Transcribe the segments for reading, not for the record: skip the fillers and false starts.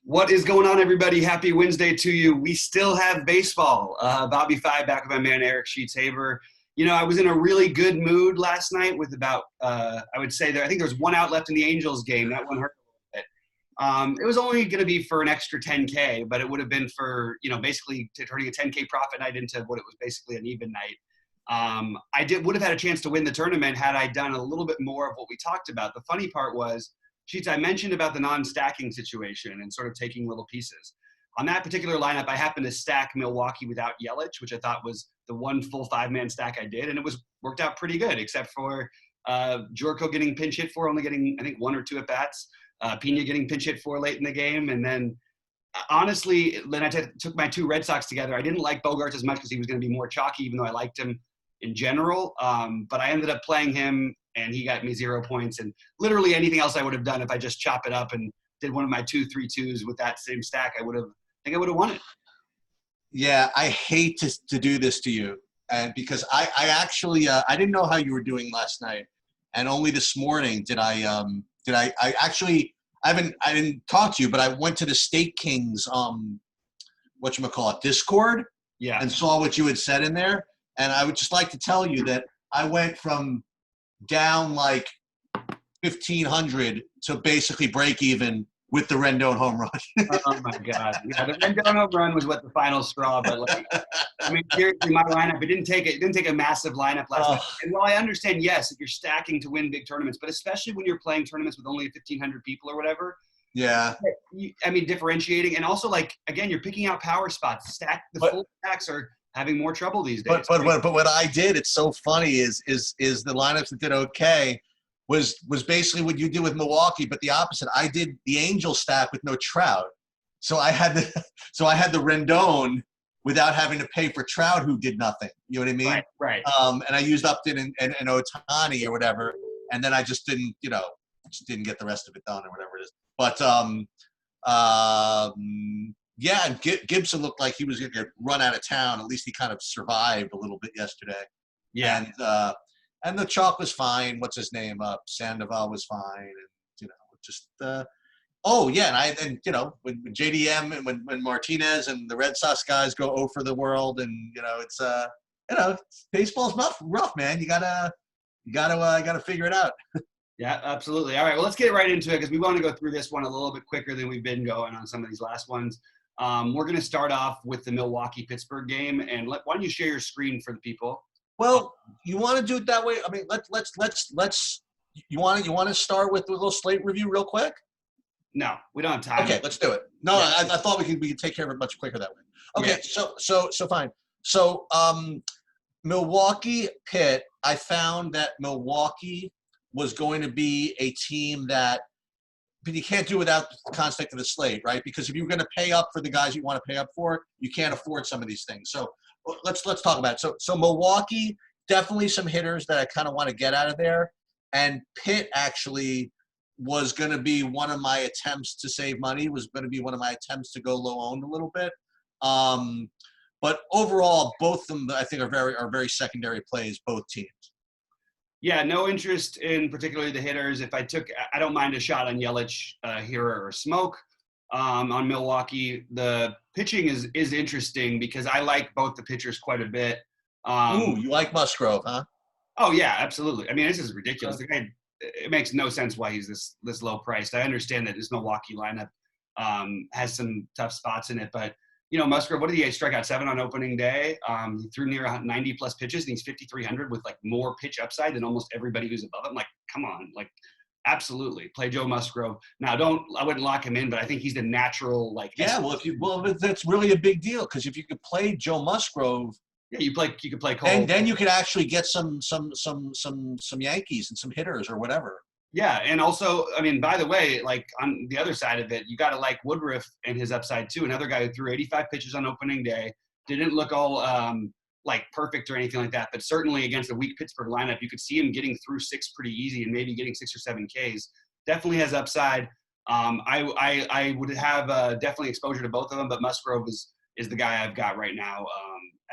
What is going on, everybody? Happy Wednesday to you. We still have baseball. BobbyFi back with my man, Eric Sheets-Haber. You know, I was in a really good mood last night with about, I would say I think there was one out left in the Angels game. That one hurt a little bit. It was only going to be for an extra 10K, but it would have been for, basically turning a 10K profit night into what it was basically an even night. Would have had a chance to win the tournament had I done a little bit more of what we talked about. The funny part was, Sheets, I mentioned about the non-stacking situation and sort of taking little pieces. On that particular lineup, I happened to stack Milwaukee without Yelich, which I thought was the one full five-man stack I did, and it worked out pretty good, except for Jorko getting pinch hit for, only getting, I think, one or two at-bats, Pena getting pinch hit for late in the game, and then honestly, then I took my two Red Sox together. I didn't like Bogaerts as much because he was going to be more chalky, even though I liked him in general, but I ended up playing him, and he got me 0 points. And literally anything else I would have done if I just chop it up and did one of my 2-3-2s with that same stack, I would have won it. Yeah, I hate to do this to you, and because I actually I didn't know how you were doing last night, and only this morning I didn't talk to you, but I went to the State Kings Discord, yeah, and saw what you had said in there, and I would just like to tell you that I went from down like 1,500 to basically break even with the Rendon home run. Oh my God! Yeah, the Rendon home run was what the final straw. But seriously, my lineup it didn't take a massive lineup last night. And while I understand, yes, if you're stacking to win big tournaments, but especially when you're playing tournaments with only 1,500 people or whatever. Yeah. Differentiating, and also again, you're picking out power spots. Full stacks are having more trouble these days. But what I did, it's so funny, is the lineups that did okay was basically what you did with Milwaukee, but the opposite. I did the Angel stack with no Trout, so I had the Rendon without having to pay for Trout, who did nothing. You know what I mean? Right. And I used Upton and Ohtani or whatever, and then I just didn't get the rest of it done or whatever it is. But yeah, and Gibson looked like he was going to get run out of town. At least he kind of survived a little bit yesterday. Yeah. And the chalk was fine. What's his name? Sandoval was fine. And, when JDM and when Martinez and the Red Sox guys go 0 for the world, and, baseball's rough, man. You gotta figure it out. Yeah, absolutely. All right, well, let's get right into it because we want to go through this one a little bit quicker than we've been going on some of these last ones. We're going to start off with the Milwaukee-Pittsburgh game, and why don't you share your screen for the people? Well, you want to do it that way? I mean, let's. You want to start with a little slate review real quick? No, we don't have time. Okay, let's do it. No, yeah. I thought we could take care of it much quicker that way. Okay, yeah. So fine. So Milwaukee Pitt, I found that Milwaukee was going to be a team that, but you can't do without the context of the slate, right? Because if you're going to pay up for the guys you want to pay up for, you can't afford some of these things. So let's talk about it. So Milwaukee, definitely some hitters that I kind of want to get out of there. And Pitt actually was going to be one of my attempts to save money, was going to be one of my attempts to go low owned a little bit. But overall, both of them I think are very secondary plays, both teams. Yeah, no interest in particularly the hitters. I don't mind a shot on Yelich, Hira, or Smoke. On Milwaukee, the pitching is interesting because I like both the pitchers quite a bit. You like Musgrove, huh? Oh yeah, absolutely. I mean, this is ridiculous. The guy, it makes no sense why he's this low priced. I understand that this Milwaukee lineup has some tough spots in it, but Musgrove, what did he strike out 7 on opening day? He threw near 90 plus pitches, and he's 5,300 with more pitch upside than almost everybody who's above him. Come on, absolutely play Joe Musgrove. Now, I wouldn't lock him in, but I think he's the natural Yeah, that's really a big deal because if you could play Joe Musgrove, yeah, you could play Cole. Then you could actually get some Yankees and some hitters or whatever. Yeah, and also, I mean, by the way, on the other side of it, you got to like Woodruff and his upside too. Another guy who threw 85 pitches on opening day, didn't look all perfect or anything like that, but certainly against a weak Pittsburgh lineup, you could see him getting through 6 pretty easy and maybe getting 6 or 7 Ks. Definitely has upside. I would have definitely exposure to both of them, but Musgrove is the guy I've got right now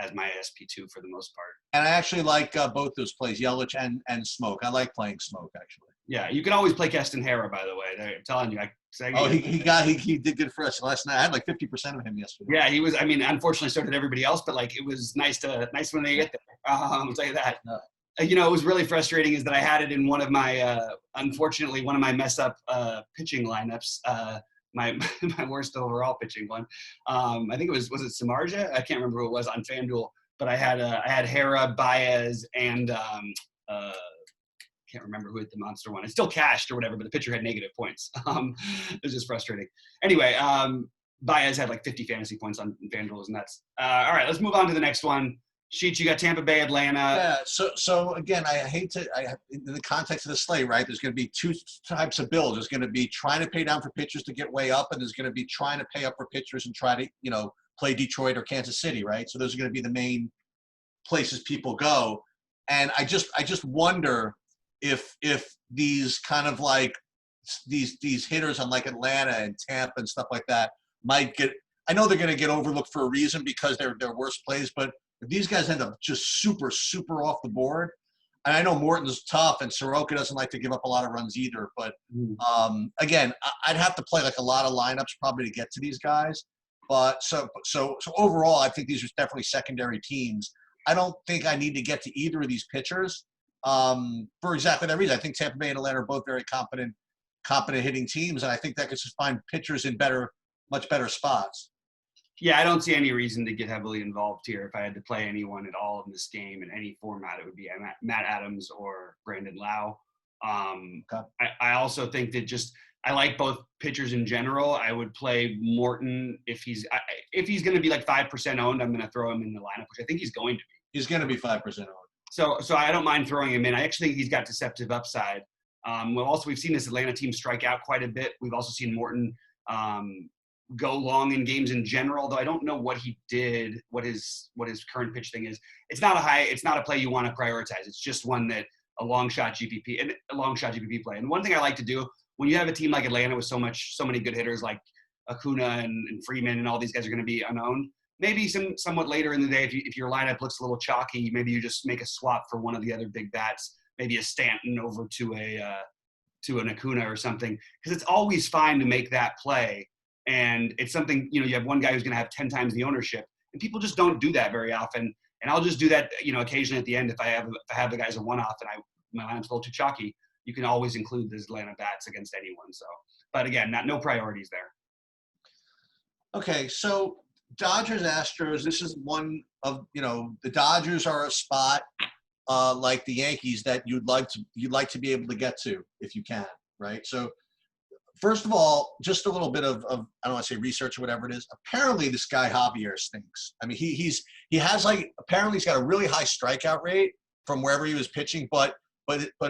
as my SP2 for the most part. And I actually like both those plays, Yelich and Smoke. I like playing Smoke, actually. Yeah, you can always play Keston Hara, by the way. I'm telling you. He did good for us last night. I had like 50% of him yesterday. Yeah, he was. I mean, unfortunately, so did everybody else. But like, it was nice when they get there. I'll tell you that. No. It was really frustrating is that I had it in one of my, unfortunately, one of my mess up pitching lineups. My worst overall pitching one. I think was it Samardzija? I can't remember who it was on FanDuel. But I had Hera, Baez, and can't remember who hit the monster one. It's still cashed or whatever, but the pitcher had negative points. It was just frustrating. Anyway, Baez had like 50 fantasy points on FanDuel, and that's all right. Let's move on to the next one. Sheets, you got Tampa Bay, Atlanta. Yeah. So again, in the context of the slate, right? There's going to be two types of builds. There's going to be trying to pay down for pitchers to get way up, and there's going to be trying to pay up for pitchers and try to play Detroit or Kansas City, right? So those are going to be the main places people go. And I just wonder if these kind of like these hitters on like Atlanta and Tampa and stuff like that might get. I know they're going to get overlooked for a reason because they're worst plays, but if these guys end up just super off the board, and I know Morton's tough and Soroka doesn't like to give up a lot of runs either, but again, I'd have to play like a lot of lineups probably to get to these guys. But so overall, I think these are definitely secondary teams. I don't think I need to get to either of these pitchers for exactly that reason. I think Tampa Bay and Atlanta are both very competent hitting teams, and I think that could just find pitchers in much better spots. Yeah, I don't see any reason to get heavily involved here. If I had to play anyone at all in this game in any format, it would be Matt Adams or Brandon Lau. I also think that I like both pitchers in general. I would play Morton if he's going to be like 5% owned. I'm going to throw him in the lineup, which I think he's going to be. He's going to be 5% owned. So I don't mind throwing him in. I actually think he's got deceptive upside. We've seen this Atlanta team strike out quite a bit. We've also seen Morton go long in games in general, though I don't know what he did, what his current pitch thing is. It's not a play you want to prioritize. It's just one that a long shot GPP play. And one thing I like to do when you have a team like Atlanta with so many good hitters like Acuna and Freeman and all these guys are going to be unowned, maybe somewhat later in the day, if your lineup looks a little chalky, maybe you just make a swap for one of the other big bats, maybe a Stanton over to an Acuna or something, because it's always fine to make that play. And it's something, you have one guy who's going to have 10 times the ownership, and people just don't do that very often. And I'll just do that, occasionally at the end if I have the guys a one-off and my lineup's a little too chalky. You can always include those Atlanta bats against anyone. So, but again, no priorities there. Okay, so Dodgers, Astros. This is one of the Dodgers are a spot like the Yankees that you'd like to be able to get to if you can, right? So. First of all, just a little bit of I don't want to say research or whatever it is. Apparently, this guy Javier stinks. I mean, he has apparently he's got a really high strikeout rate from wherever he was pitching, but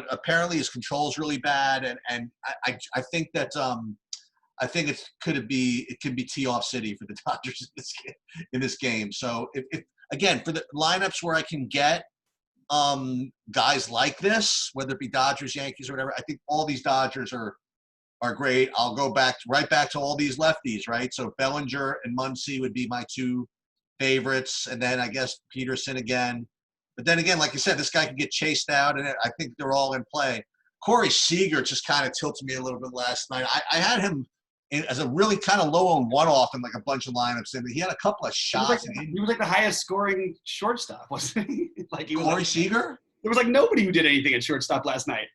apparently his control is really bad, and I think that I think it could be tee off city for the Dodgers in this game. So if again for the lineups where I can get guys like this, whether it be Dodgers, Yankees, or whatever, I think all these Dodgers are great. I'll go right back to all these lefties, right? So Bellinger and Muncy would be my two favorites, and then I guess Peterson again. But then again, like you said, this guy can get chased out, and I think they're all in play. Corey Seeger just kind of tilted me a little bit last night. I had him as a really kind of low-owned one-off in like a bunch of lineups, and he had a couple of shots. He was like the highest scoring shortstop, wasn't he? Corey Seager? There was like nobody who did anything at shortstop last night.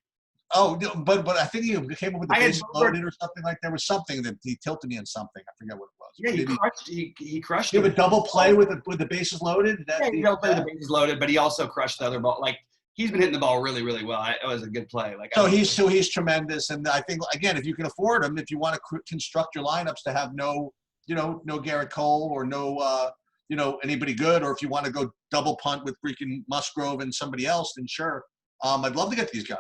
Oh, but I think he came up with the bases loaded or something like. There was something that he tilted me on something. I forget what it was. Yeah, he crushed. He have a double play with the bases loaded. He double play with the bases loaded, but he also crushed the other ball. Like he's been hitting the ball really, really well. It was a good play. He's tremendous, and I think again, if you can afford him, if you want to construct your lineups to have no Garrett Cole or no anybody good, or if you want to go double punt with freaking Musgrove and somebody else, then sure. I'd love to get these guys.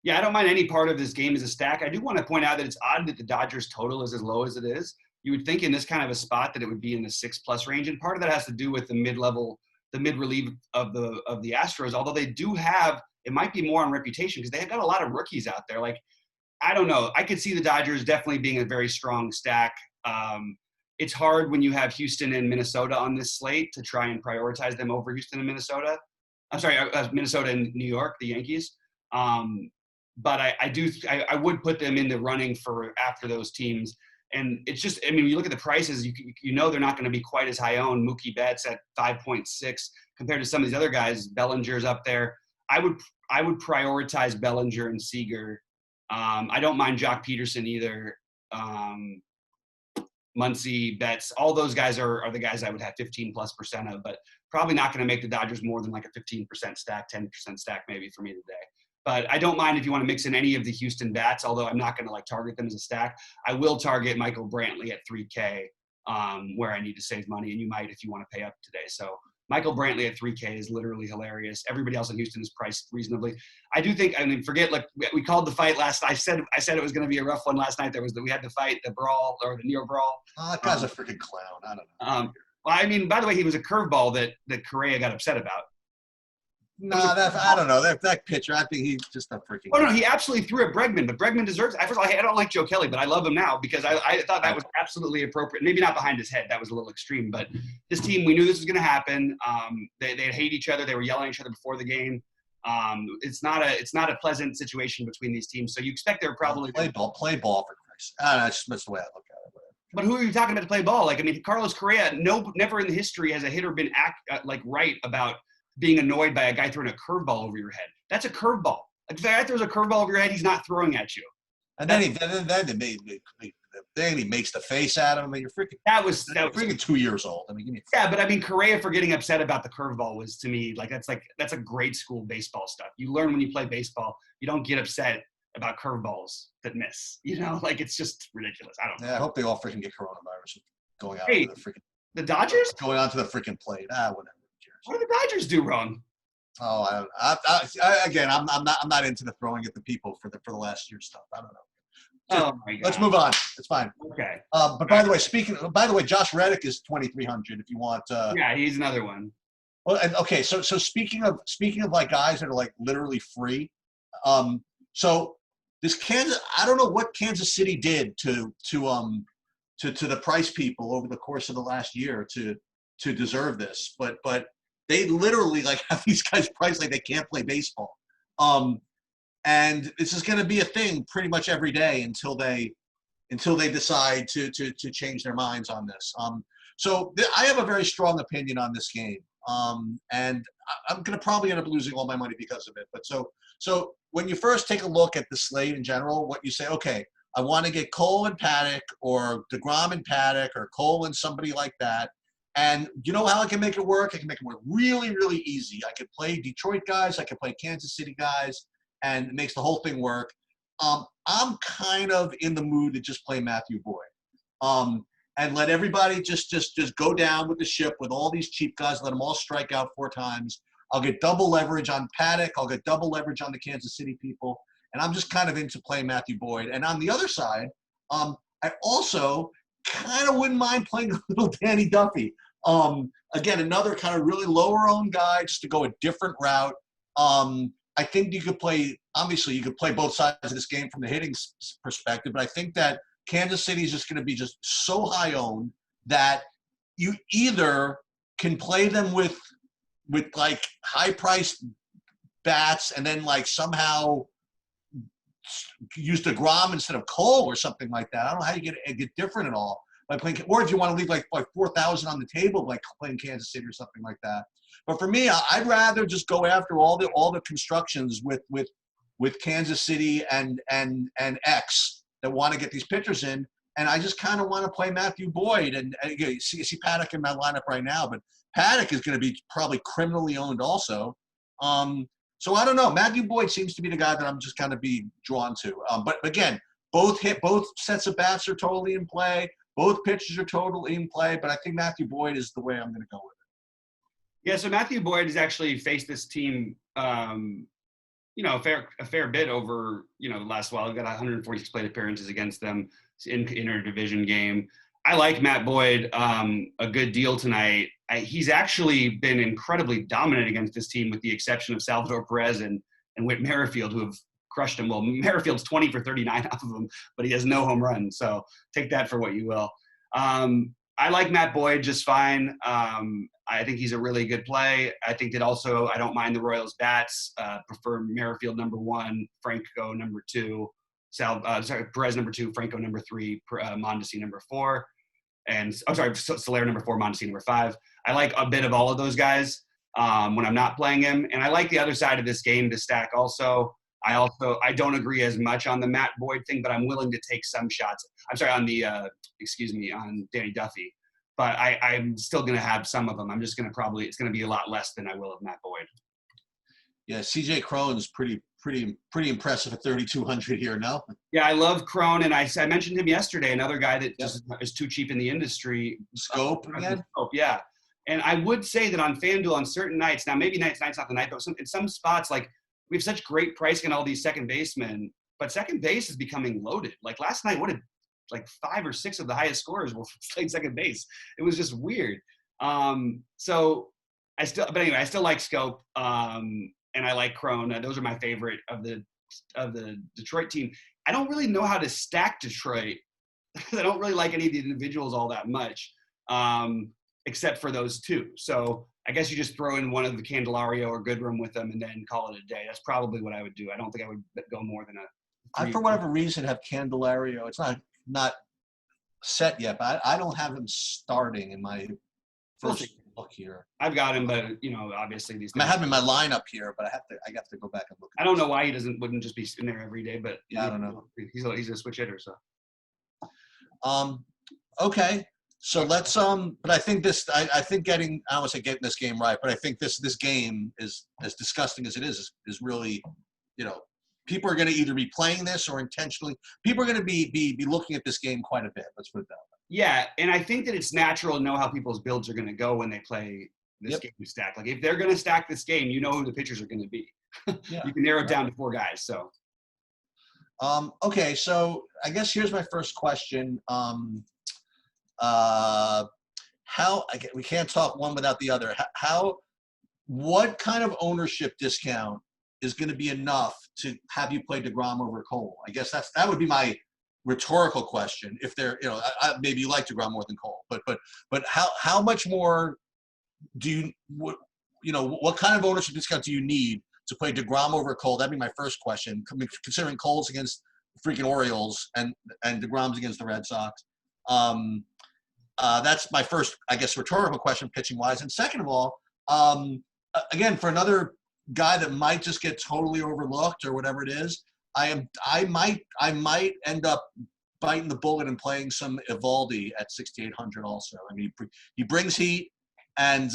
Yeah, I don't mind any part of this game as a stack. I do want to point out that it's odd that the Dodgers total is as low as it is. You would think in this kind of a spot that it would be in the 6+ range, and part of that has to do with the mid-relief of the Astros. Although they do have, it might be more on reputation because they've got a lot of rookies out there. Like, I don't know. I could see the Dodgers definitely being a very strong stack. It's hard when you have Houston and Minnesota on this slate to try and prioritize them over Houston and Minnesota. I'm sorry, Minnesota and New York, the Yankees. but I would put them in the running for after those teams. And it's just, I mean, you look at the prices, you know they're not going to be quite as high owned. Mookie Betts at 5.6 compared to some of these other guys. Bellinger's up there. I would prioritize Bellinger and Seeger. I don't mind Jock Peterson either. Muncy, Betts, all those guys are the guys I would have 15+% of, but probably not going to make the Dodgers more than like a 15% stack, 10% stack maybe for me today. But I don't mind if you want to mix in any of the Houston bats, although I'm not going to like target them as a stack. I will target Michael Brantley at 3K where I need to save money, and you might if you want to pay up today. So Michael Brantley at 3K is literally hilarious. Everybody else in Houston is priced reasonably. I do think, I mean, forget, like, we called the fight last. I said it was going to be a rough one last night. We had the fight, the brawl, or the near brawl. Oh, that guy's a freaking clown. I don't know. Well, I mean, by the way, he was a curveball that Correa got upset about. No, I don't know. That pitcher, I think he's just a freaking. Oh, no, he absolutely threw at Bregman, but Bregman deserves it. First of all, I don't like Joe Kelly, but I love him now because I thought that was absolutely appropriate. Maybe not behind his head. That was a little extreme, but this team, we knew this was going to happen. They hate each other. They were yelling at each other before the game. It's not a pleasant situation between these teams. So you expect they're probably play ball for Christ. I don't know, that's the way I look at it. But who are you talking about to play ball? Like, I mean, Carlos Correa, never in the history has a hitter been right about being annoyed by a guy throwing a curveball over your head. That's a curveball. If the guy throws a curveball over your head, he's not throwing at you. And then he makes the face at him. I mean, you're freaking. That was freaking 2 years old. I mean, yeah, but I mean, Correa for getting upset about the curveball was, to me, that's a grade school baseball stuff. You learn when you play baseball. You don't get upset about curveballs that miss. You know, like, it's just ridiculous. I don't know. Yeah, I hope they all freaking get coronavirus going out to the Dodgers going onto the freaking plate. Whatever. What did the Dodgers do wrong? Oh, again, I'm not into the throwing at the people for the last year stuff. I don't know. Oh my God. Let's move on. It's fine. Okay. But by the way, Josh Reddick is 2,300 if you want. Yeah, he's another one. Well, and okay, so speaking of like guys that are like literally free, so this Kansas, I don't know what Kansas City did to the price people over the course of the last year to deserve this, but they literally like have these guys priced like they can't play baseball. And this is going to be a thing pretty much every day until they decide to change their minds on this. So I have a very strong opinion on this game. And I'm going to probably end up losing all my money because of it. But so when you first take a look at the slate in general, what you say, okay, I want to get Cole and Paddock or DeGrom and Paddock or Cole and somebody like that. And you know how I can make it work? I can make it work really, really easy. I could play Detroit guys. I could play Kansas City guys, and it makes the whole thing work. I'm kind of in the mood to just play Matthew Boyd, and let everybody just go down with the ship with all these cheap guys. Let them all strike out 4 times. I'll get double leverage on Paddock. I'll get double leverage on the Kansas City people, and I'm just kind of into playing Matthew Boyd. And on the other side, I also kind of wouldn't mind playing a little Danny Duffy. Again, another kind of really lower owned guy just to go a different route. I think you could play both sides of this game from the hitting perspective, but I think that Kansas City is just going to be just so high owned that you either can play them with like high priced bats and then like somehow use DeGrom instead of Cole or something like that. I don't know how you get different at all by playing, or if you want to leave like 4,000 on the table, like playing Kansas City or something like that. But for me, I'd rather just go after all the constructions with Kansas City and X that want to get these pitchers in, and I just kind of want to play Matthew Boyd. And you see Paddock in my lineup right now, but Paddock is going to be probably criminally owned also. So I don't know. Matthew Boyd seems to be the guy that I'm just going to be drawn to. But again, both sets of bats are totally in play. Both pitchers are totally in play. But I think Matthew Boyd is the way I'm going to go with it. Yeah. So Matthew Boyd has actually faced this team, a fair bit over the last while. We've got 146 plate appearances against them in a division game. I like Matt Boyd a good deal tonight. He's actually been incredibly dominant against this team, with the exception of Salvador Perez and Whit Merrifield, who have crushed him. Well, Merrifield's 20 for 39 off of him, but he has no home runs. So take that for what you will. I like Matt Boyd just fine. I think he's a really good play. I think that also I don't mind the Royals bats. Prefer Merrifield number 1, Franco number 2, Perez number 2, Franco number 3, Mondesi number 4, and I'm sorry, Soler number 4, Mondesi number 5. I like a bit of all of those guys when I'm not playing him, and I like the other side of this game to stack also. I don't agree as much on the Matt Boyd thing, but I'm willing to take some shots. I'm sorry, on on Danny Duffy. But I'm still going to have some of them. I'm just going to it's going to be a lot less than I will of Matt Boyd. Yeah, CJ Krohn is pretty impressive at 3,200 here, no? Yeah, I love Krohn, and I mentioned him yesterday, another guy that just is too cheap in the industry. Scope again? Yeah. And I would say that on FanDuel on certain nights, now maybe night's not the night, but in some spots, like we have such great pricing on all these second basemen, but second base is becoming loaded. Like last night, like 5 or 6 of the highest scorers were playing second base. It was just weird. So I still like Scope, and I like Krohn. Those are my favorite of the Detroit team. I don't really know how to stack Detroit. I don't really like any of the individuals all that much, except for those 2. So I guess you just throw in one of the Candelario or Goodrum with them and then call it a day. That's probably what I would do. I don't think I would go more than I, for whatever reason, have Candelario. It's not set yet, but I don't have him starting in my first look here. I've got him, but obviously these. I have him in my lineup here, but I have to go back and look. I don't know why he wouldn't just be in there every day, but yeah, I don't know. He's a switch hitter, so. Okay, so let's but I think I think getting this game right, but I think this game is, as disgusting as it is really, people are going to either be playing this or intentionally. People are going to be looking at this game quite a bit. Let's put it that way. Yeah, and I think that it's natural to know how people's builds are going to go when they play this game stack. Like if they're going to stack this game, you know who the pitchers are going to be. You can narrow it down to 4 guys. So. Okay, so I guess here's my first question. We can't talk one without the other. What kind of ownership discount is going to be enough to have you play DeGrom over Cole? I guess that would be my rhetorical question. If they're, maybe you like DeGrom more than Cole, but how much more do you, what kind of ownership discount do you need to play DeGrom over Cole? That'd be my first question, considering Cole's against the freaking Orioles and DeGrom's against the Red Sox. That's my first, I guess, rhetorical question, pitching wise. And second of all, again, for another guy that might just get totally overlooked or whatever it is, I might end up biting the bullet and playing some Evaldi at 6,800 also. I mean, he brings heat, and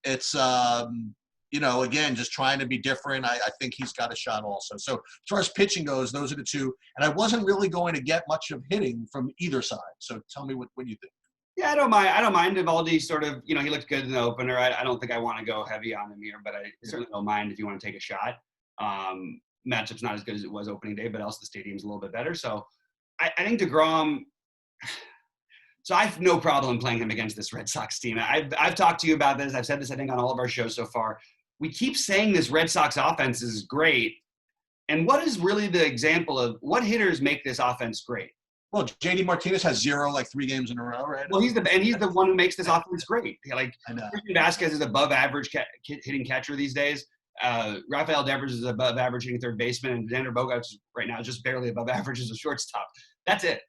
it's again, just trying to be different. I think he's got a shot also. So as far as pitching goes, those are the 2. And I wasn't really going to get much of hitting from either side. So tell me what you think. Yeah, I don't mind Evaldi sort of, he looked good in the opener. I don't think I want to go heavy on him here, but I certainly don't mind if you want to take a shot. Matchup's not as good as it was opening day, but also the stadium's a little bit better. So I think DeGrom – so I have no problem playing him against this Red Sox team. I've talked to you about this. I've said this, I think, on all of our shows so far. We keep saying this Red Sox offense is great. And what is really the example of what hitters make this offense great? Well, JD Martinez has 0 3 games in a row, right? Well, he's the one who makes this offense great. Like Christian Vasquez is above average hitting catcher these days. Rafael Devers is above average hitting third baseman, and Xander Bogaerts right now is just barely above average as a shortstop. That's it.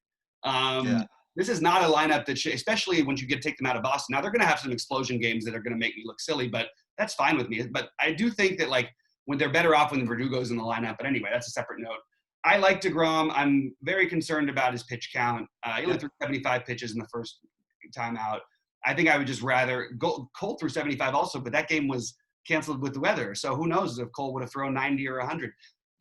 This is not a lineup that especially once you take them out of Boston. Now they're going to have some explosion games that are going to make me look silly, but that's fine with me. But I do think that when they're better off when Verdugo's in the lineup. But anyway, that's a separate note. I like DeGrom. I'm very concerned about his pitch count. He only threw 75 pitches in the first time out. I think I would just rather go. Cole threw 75 also, but that game was canceled with the weather. So who knows if Cole would have thrown 90 or 100.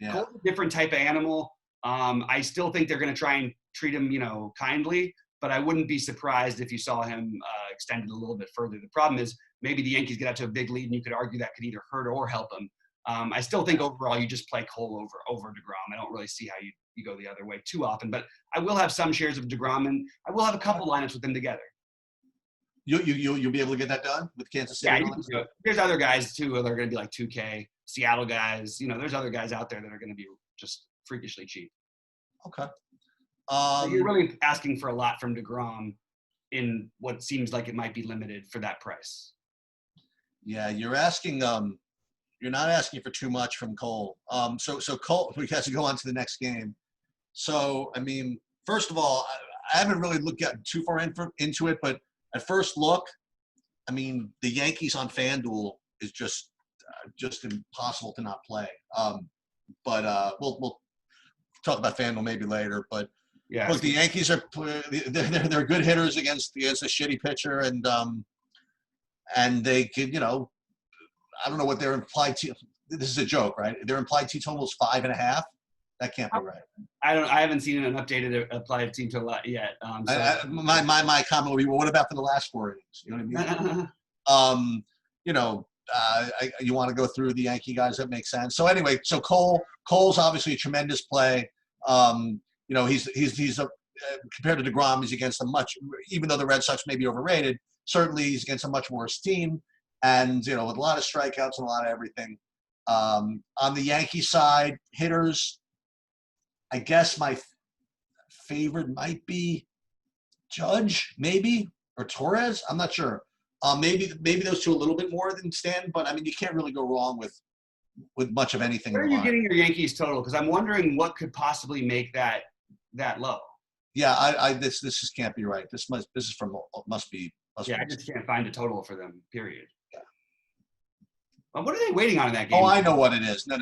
Yeah. Cole's a different type of animal. I still think they're going to try and treat him, kindly, but I wouldn't be surprised if you saw him extended a little bit further. The problem is maybe the Yankees get out to a big lead, and you could argue that could either hurt or help them. I still think overall you just play Cole over DeGrom. I don't really see how you go the other way too often, but I will have some shares of DeGrom, and I will have a couple lineups with them together. You'll be able to get that done with Kansas City? Yeah, there's other guys too that are going to be like 2K, Seattle guys. There's other guys out there that are going to be just freakishly cheap. Okay. So you're really asking for a lot from DeGrom. in what seems like it might be limited for that price. Yeah, you're asking. You're not asking for too much from Cole. So Cole, we have to go on to the next game. So I mean, first of all, I haven't really gotten too far into it, but at first look, I mean, the Yankees on FanDuel is just impossible to not play. But we'll talk about FanDuel maybe later. But Yeah, look, the Yankees they're good hitters against a shitty pitcher, and they could, I don't know what their implied this is a joke, right? Their implied team total is 5.5. That can't be right. I haven't seen an updated applied team total yet. My comment would be, well, what about for the last 4 innings? You know what I mean? You want to go through the Yankee guys? That makes sense. So anyway, so Cole's obviously a tremendous play. He's compared to DeGrom, he's against a much, even though the Red Sox may be overrated, certainly he's against a much worse team, and with a lot of strikeouts and a lot of everything. On the Yankee side, hitters, I guess my favorite might be Judge, maybe, or Torres. I'm not sure. Maybe those two a little bit more than Stan, but I mean, you can't really go wrong with much of anything. Where are you getting your Yankees total? Because I'm wondering what could possibly make that low. Yeah, this just can't be right. This is from must be. Yeah, I just can't find a total for them. Period. Yeah. Well, what are they waiting on in that game? Oh, I know what it is. No.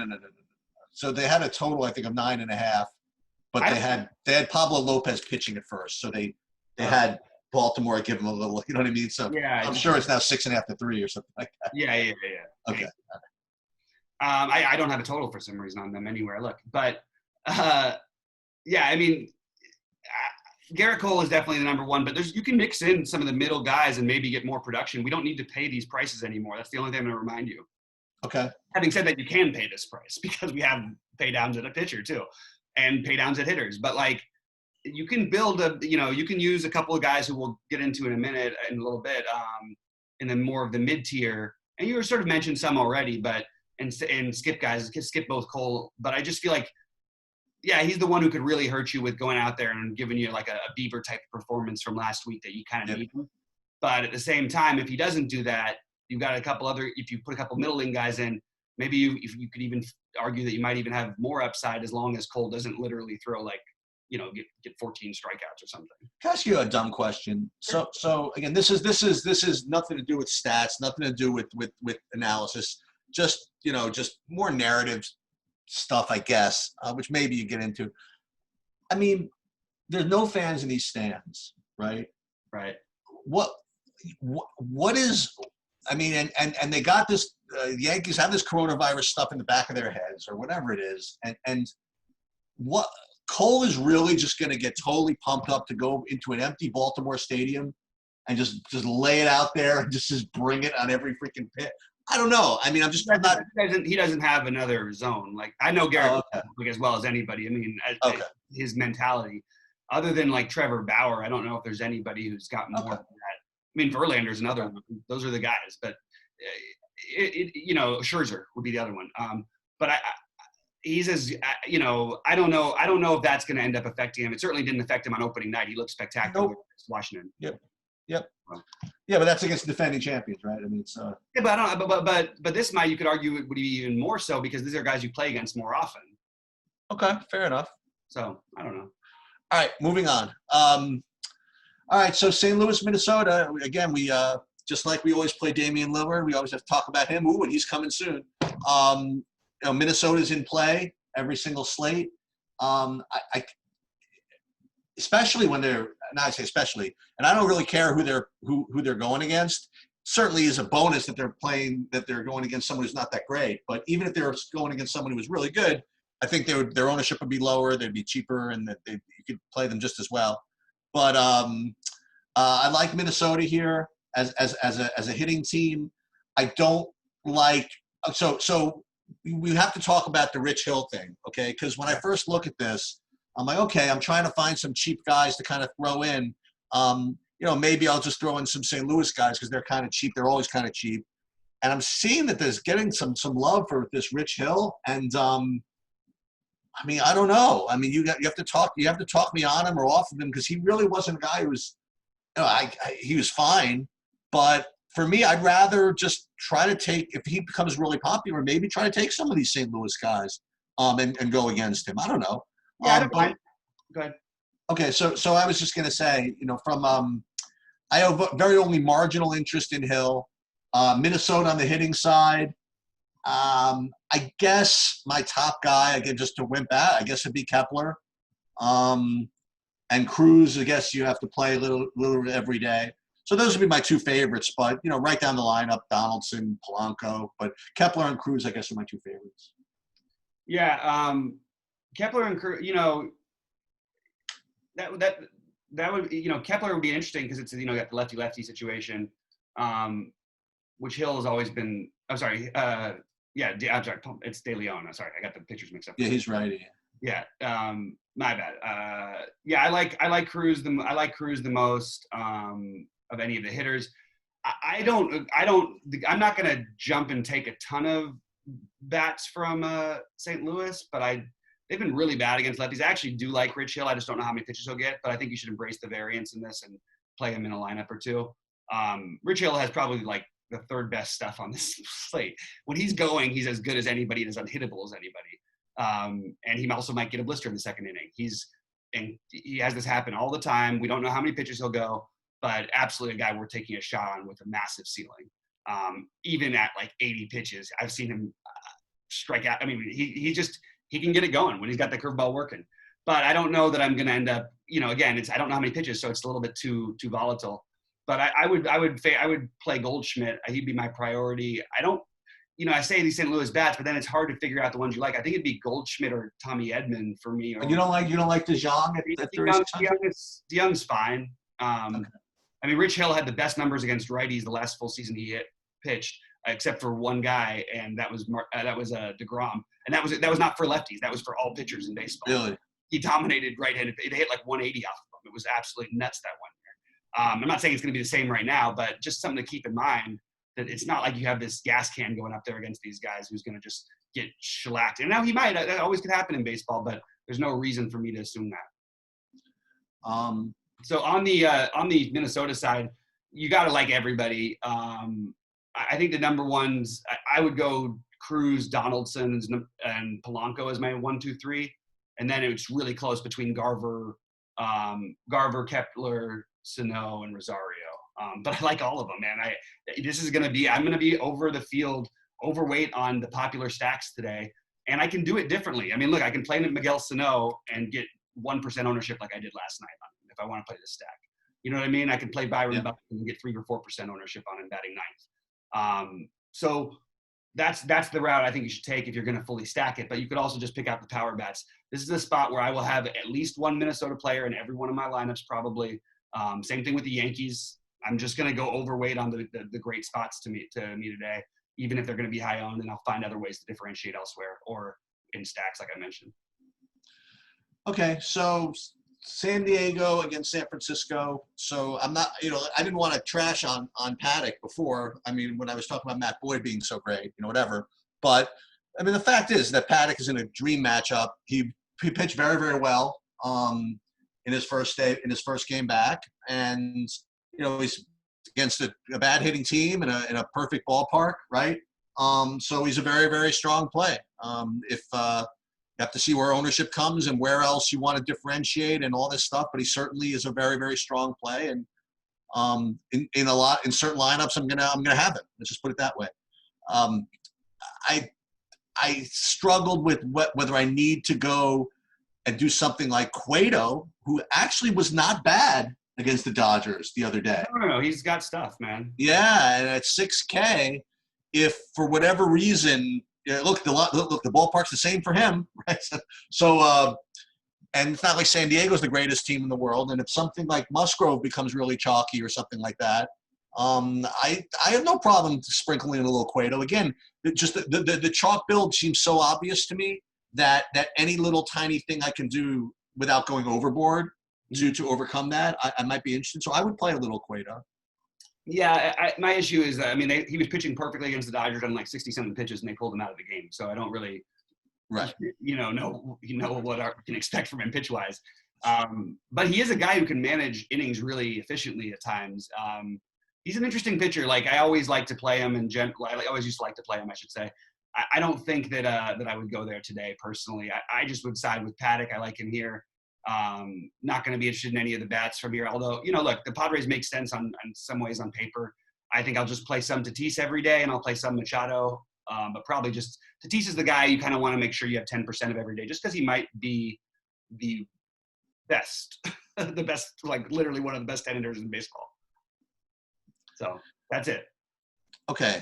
So they had a total, I think, of 9.5, but they had Pablo Lopez pitching at first, so they had Baltimore give them a little. You know what I mean? So yeah, I'm sure it's now 6.5 to 3 or something like that. Yeah. Okay. I don't have a total for some reason on them anywhere I look, but yeah, I mean, Garrett Cole is definitely the number one, but you can mix in some of the middle guys and maybe get more production. We don't need to pay these prices anymore. That's the only thing I'm going to remind you. Okay. Having said that, you can pay this price because we have pay downs at a pitcher too, and pay downs at hitters. But like, you can build you can use a couple of guys who we'll get into in a little bit, and then more of the mid tier. And you were sort of mentioned some already, but and skip guys, skip both Cole. But I just feel like, yeah, he's the one who could really hurt you with going out there and giving you like a Bieber type of performance from last week that you kind of need him. But at the same time, if he doesn't do that, you've got a couple other. If you put a couple middling guys in, maybe you could even argue that you might even have more upside as long as Cole doesn't literally throw like, get 14 strikeouts or something. Can I ask you a dumb question? So again, this is nothing to do with stats, nothing to do with analysis. Just more narrative stuff, I guess, which maybe you get into. I mean, there's no fans in these stands, right? Right. What is? I mean, and they got this. The Yankees have this coronavirus stuff in the back of their heads, or whatever it is, and what Cole is really just going to get totally pumped up to go into an empty Baltimore stadium and just lay it out there and just bring it on every freaking pit. I don't know. I mean, He doesn't have another zone. Like, I know Garrett as well as anybody. I mean, his mentality. Other than like Trevor Bauer, I don't know if there's anybody who's got more than that. I mean, Verlander's another one. Those are the guys. But Scherzer would be the other one. But he's as I don't know if that's going to end up affecting him. It certainly didn't affect him on opening night. He looked spectacular against Washington. Yep. Yeah, but that's against defending champions, right? I mean, it's yeah, but I don't. But this might, you could argue, it would be even more so because these are guys you play against more often. Okay, fair enough. So I don't know. All right, moving on. All right, so St. Louis, Minnesota. Again, we just like we always play Damian Lillard. We always have to talk about him. Ooh, and he's coming soon. Minnesota's in play every single slate. Especially when I say especially, and I don't really care who they're going against. Certainly is a bonus that they're going against someone who's not that great. But even if they're going against someone who was really good, I think their ownership would be lower. They'd be cheaper, and that you could play them just as well. But I like Minnesota here as a hitting team. I don't like so we have to talk about the Rich Hill thing, okay? Because when I first look at this, I'm like, okay, I'm trying to find some cheap guys to kind of throw in. Maybe I'll just throw in some St. Louis guys because they're kind of cheap. They're always kind of cheap. And I'm seeing that there's getting some love for this Rich Hill. And I mean, I don't know. I mean, you have to talk me on him or off of him because he really wasn't a guy who was He was fine, but for me, I'd rather just try to take, if he becomes really popular, maybe try to take some of these St. Louis guys and go against him. I don't know. Yeah, I don't mind. Go ahead. Okay, so I was just going to say, I have very only marginal interest in Hill. Minnesota on the hitting side. I guess my top guy, again, just to wimp out, I guess it'd be Kepler. And Cruz, I guess you have to play a little every day. So those would be my two favorites. But, right down the lineup, Donaldson, Polanco. But Kepler and Cruz, I guess, are my two favorites. Yeah, Kepler and Cruz, that would, Kepler would be interesting because it's, got the lefty-lefty situation, which Hill has always been. I'm sorry. I'm sorry. It's De Leon. I'm sorry. I got the pictures mixed up. Yeah, he's righty. Yeah. My bad. I like Cruz the most of any of the hitters. I'm not going to jump and take a ton of bats from St. Louis, but they've been really bad against lefties. I actually do like Rich Hill. I just don't know how many pitches he'll get, but I think you should embrace the variance in this and play him in a lineup or two. Rich Hill has probably like the third best stuff on this slate. When he's going, he's as good as anybody and as unhittable as anybody. And he also might get a blister in the second inning. He has this happen all the time. We don't know how many pitches he'll go, but absolutely a guy we're taking a shot on with a massive ceiling. Even at like 80 pitches, I've seen him strike out. I mean, he can get it going when he's got the curveball working. But I don't know that I'm going to end up, again, I don't know how many pitches, so it's a little bit too volatile. But I would play Goldschmidt. He'd be my priority. I don't, I say these St. Louis bats, but then it's hard to figure out the ones you like. I think it'd be Goldschmidt or Tommy Edman for me. You don't like DeJong at DeJong's fine. Okay. I mean, Rich Hill had the best numbers against righties the last full season he pitched, except for one guy, and that was DeGrom, and that was not for lefties. That was for all pitchers in baseball. Really, he dominated right-handed. They hit like 180 off of him. It was absolutely nuts that one year. I'm not saying it's going to be the same right now, but just something to keep in mind that it's not like you have this gas can going up there against these guys who's going to just get shellacked. And now he might. That always could happen in baseball, but there's no reason for me to assume that. So on the Minnesota side, you got to like everybody. I think the number ones, I would go Cruz, Donaldson, and Polanco as my 1, 2, 3, and then it's really close between Garver, Kepler, Sano, and Rosario. But I like all of them, man. I'm going to be over the field, overweight on the popular stacks today, and I can do it differently. I mean, look, I can play Miguel Sano and get 1% ownership like I did last night on him if I want to play this stack. You know what I mean? I can play Byron Buxton and get 3 or 4% ownership on him batting ninth. So that's the route I think you should take if you're going to fully stack it. But you could also just pick out the power bats. This is the spot where I will have at least one Minnesota player in every one of my lineups probably. Same thing with the Yankees. I'm just going to go overweight on the great spots to me today, even if they're going to be high owned, and I'll find other ways to differentiate elsewhere or in stacks like I mentioned. Okay, so San Diego against San Francisco. So I'm not, I didn't want to trash on Paddock before. I mean, when I was talking about Matt Boyd being so great, whatever. But I mean, the fact is that Paddock is in a dream matchup. He pitched very, very well in his first game back, and he's against a bad hitting team in a perfect ballpark, right? So he's a very, very strong play. If you have to see where ownership comes and where else you want to differentiate and all this stuff, but he certainly is a very, very strong play. And in certain lineups, I'm gonna have him. Let's just put it that way. I struggled with whether I need to go and do something like Cueto, who actually was not bad against the Dodgers the other day. No, he's got stuff, man. Yeah, and at 6K, if for whatever reason. Yeah, look, the ballpark's the same for him, right? So, and it's not like San Diego's the greatest team in the world. And if something like Musgrove becomes really chalky or something like that, I have no problem sprinkling in a little Cueto. Again, just the chalk build seems so obvious to me that any little tiny thing I can do without going overboard to overcome that, I might be interested. So I would play a little Cueto. Yeah, my issue is that, I mean, he was pitching perfectly against the Dodgers on like 60-something pitches, and they pulled him out of the game. So I don't really, right, know what I can expect from him pitch-wise. But he is a guy who can manage innings really efficiently at times. He's an interesting pitcher. Like I always like to play him I always used to like to play him, I should say. I don't think that I would go there today personally. I just would side with Paddock. I like him here. Not going to be interested in any of the bats from here. Although, look, the Padres make sense on some ways on paper. I think I'll just play some Tatis every day, and I'll play some Machado. But probably just Tatis is the guy you kind of want to make sure you have 10% of every day, just because he might be the best, the best, like literally one of the best 10 hitters in baseball. So that's it. Okay.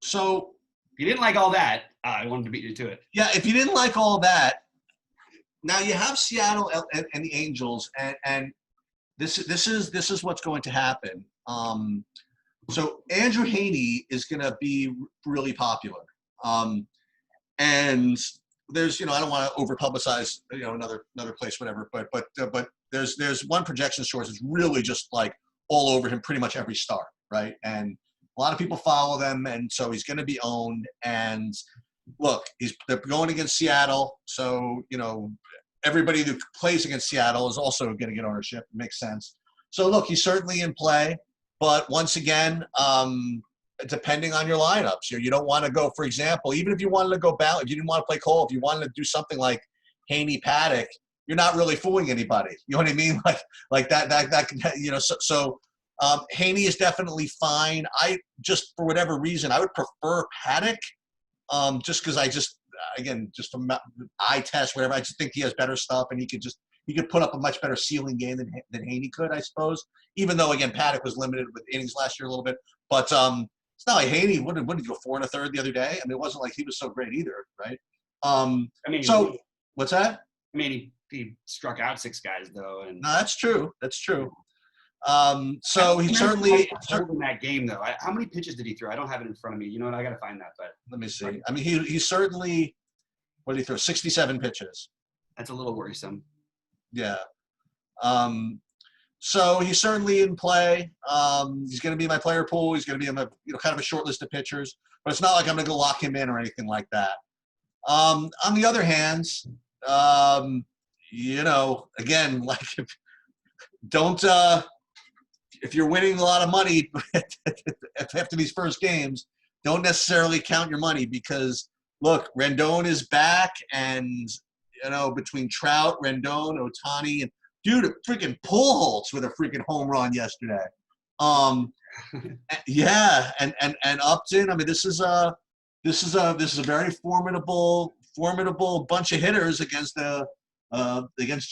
So if you didn't like all that, I wanted to beat you to it. Yeah, if you didn't like all that, now you have Seattle and the Angels, and this is what's going to happen. So Andrew Heaney is going to be really popular, and there's I don't want to over publicize another place, whatever, but there's one projection source that's really just like all over him pretty much every start, right? And a lot of people follow them, and so he's going to be owned. And look, they're going against Seattle, so everybody that plays against Seattle is also going to get ownership. It makes sense. So look, he's certainly in play, but once again, depending on your lineups, you don't want to go, for example, even if you wanted to go if you didn't want to play Cole, if you wanted to do something like Heaney Paddock, you're not really fooling anybody. You know what I mean? Like that So Heaney is definitely fine. I just, for whatever reason, I would prefer Paddock, just because just from eye test, whatever. I just think he has better stuff, and he could put up a much better ceiling game than Heaney could, I suppose. Even though, again, Paddock was limited with innings last year a little bit, but it's not like Heaney wouldn't go 4 1/3 the other day. I mean, it wasn't like he was so great either, right? So what's that? I mean, he struck out 6 guys though, and no, that's true. That's true. So he certainly in that game though. How many pitches did he throw? I don't have it in front of me. You know what? I got to find that. But let me see. I mean, he certainly. What did he throw? 67 pitches. That's a little worrisome. Yeah. So he's certainly in play. He's going to be in my player pool. He's going to be in my kind of a short list of pitchers. But it's not like I'm going to go lock him in or anything like that. On the other hand, again, like if you're winning a lot of money after these first games, don't necessarily count your money, because look, Rendon is back, and between Trout, Rendon, Ohtani, and dude, freaking Pujols with a freaking home run yesterday. Yeah, and Upton. I mean, this is a very formidable bunch of hitters against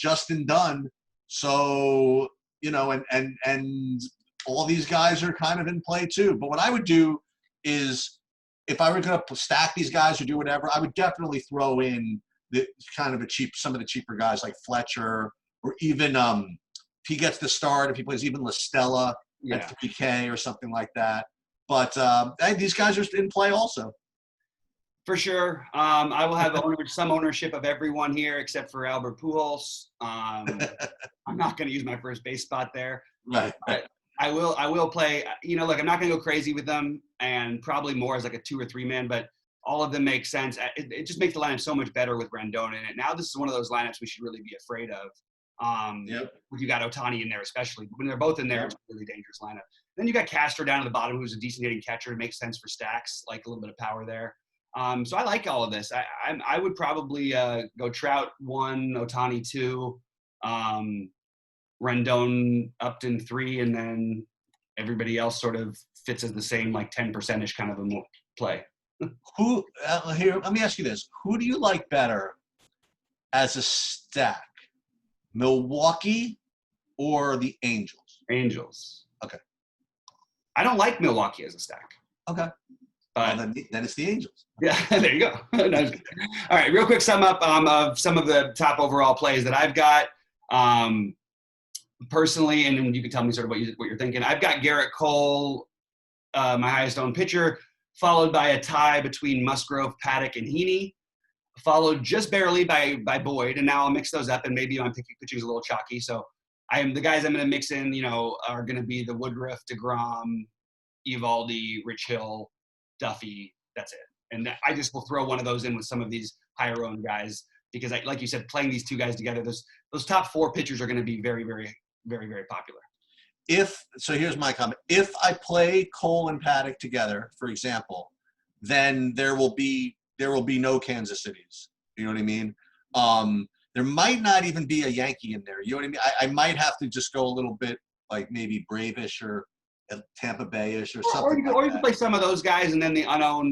Justin Dunn. So and all these guys are kind of in play too. But what I would do is, if I were going to stack these guys or do whatever, I would definitely throw in some of the cheaper guys like Fletcher, or even if he gets the start, if he plays even La Stella at 3K or something like that. But these guys are in play also. For sure. I will have some ownership of everyone here except for Albert Pujols. I'm not going to use my first base spot there. Right. I will play, look, I'm not going to go crazy with them, and probably more as like a 2 or 3 man, but all of them make sense. It just makes the lineup so much better with Rendon in it. Now this is one of those lineups we should really be afraid of. You got Ohtani in there, especially when they're both in there. It's a really dangerous lineup. Then you got Castro down at the bottom, who's a decent hitting catcher. It makes sense for stacks, like a little bit of power there. So I like all of this. I would probably go Trout 1, Ohtani 2, Rendon, Upton 3, and then everybody else sort of fits as the same, like 10%-ish kind of a play. Here, let me ask you this. Who do you like better as a stack, Milwaukee or the Angels? Angels. Okay. I don't like Milwaukee as a stack. Okay. Then it's the Angels. Yeah, there you go. All right, real quick sum up of some of the top overall plays that I've got. Personally, and you can tell me sort of what you're thinking. I've got Garrett Cole, my highest owned pitcher, followed by a tie between Musgrove, Paddock, and Heaney, followed just barely by Boyd. And now I'll mix those up, and maybe my pitching is a little chalky. So the guys I'm going to mix in, are going to be the Woodruff, DeGrom, Eovaldi, Rich Hill, Duffy. That's it. And I just will throw one of those in with some of these higher owned guys. because like you said, playing these two guys together, those top 4 pitchers are going to be very, very, very, very popular. So here's my comment. If I play Cole and Paddock together, for example, then there will be no Kansas Cities. You know what I mean? There might not even be a Yankee in there. You know what I mean? I might have to just go a little bit like maybe Bravish or Tampa Bay-ish or something. Or you can play some of those guys and then the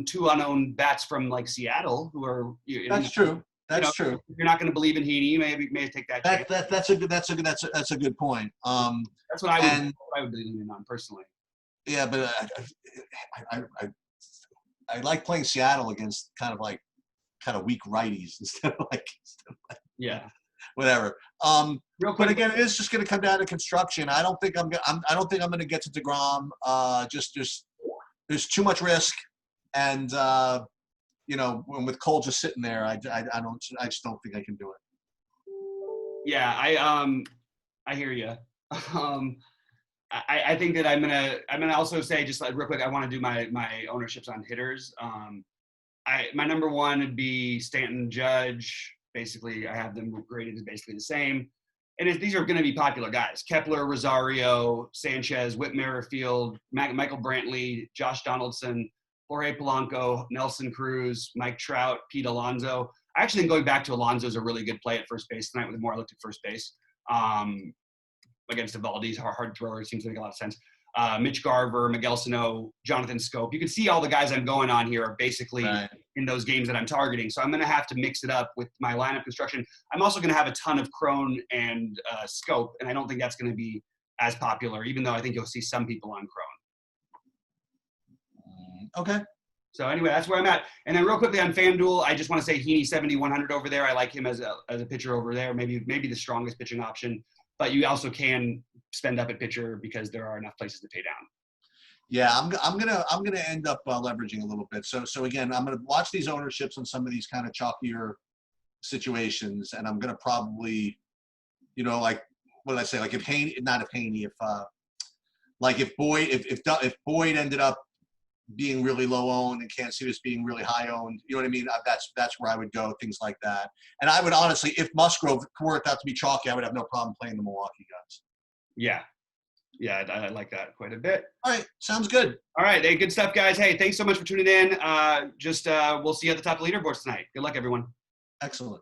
two unknown bats from like Seattle who are. That's true. That's true. If you're not going to believe in Heaney, you may take that chance. That's a good point. That's what I would be leaning on personally. Yeah, but I like playing Seattle against kind of weak righties instead of like yeah, whatever. Real quick, but again, it is just going to come down to construction. I don't think I'm going to get to DeGrom. Just there's too much risk, and with Cole just sitting there, I just don't think I can do it. Yeah, I hear you. I think that I'm gonna also say, just like real quick, I want to do my ownerships on hitters. My number 1 would be Stanton, Judge. Basically, I have them graded as basically the same. And these are going to be popular guys: Kepler, Rosario, Sanchez, Whit Merrifield, Michael Brantley, Josh Donaldson, Jorge Polanco, Nelson Cruz, Mike Trout, Pete Alonso. I actually think going back to Alonso is a really good play at first base tonight. With the more I looked at first base against Evaldi's hard thrower, seems to make a lot of sense. Mitch Garver, Miguel Sano, Jonathan Scope. You can see all the guys I'm going on here are basically in those games that I'm targeting. So I'm going to have to mix it up with my lineup construction. I'm also going to have a ton of Krohn and Scope, and I don't think that's going to be as popular, even though I think you'll see some people on Krohn. Okay. So anyway, that's where I'm at. And then real quickly on FanDuel, I just want to say Heaney 7,100 over there. I like him as a pitcher over there, maybe the strongest pitching option. But you also can spend up at pitcher because there are enough places to pay down. Yeah, I'm gonna end up leveraging a little bit. So again, I'm gonna watch these ownerships on some of these kind of chalkier situations, and I'm gonna probably, like what did I say? Like if Boyd ended up being really low owned and Cancinas being really high owned, you know what I mean? That's where I would go, things like that. And I would honestly, if Musgrove worked out to be chalky, I would have no problem playing the Milwaukee guys. Yeah, I like that quite a bit. All right, sounds good. All right, hey, good stuff, guys. Hey, thanks so much for tuning in. We'll see you at the top of the leaderboards tonight. Good luck, everyone. Excellent.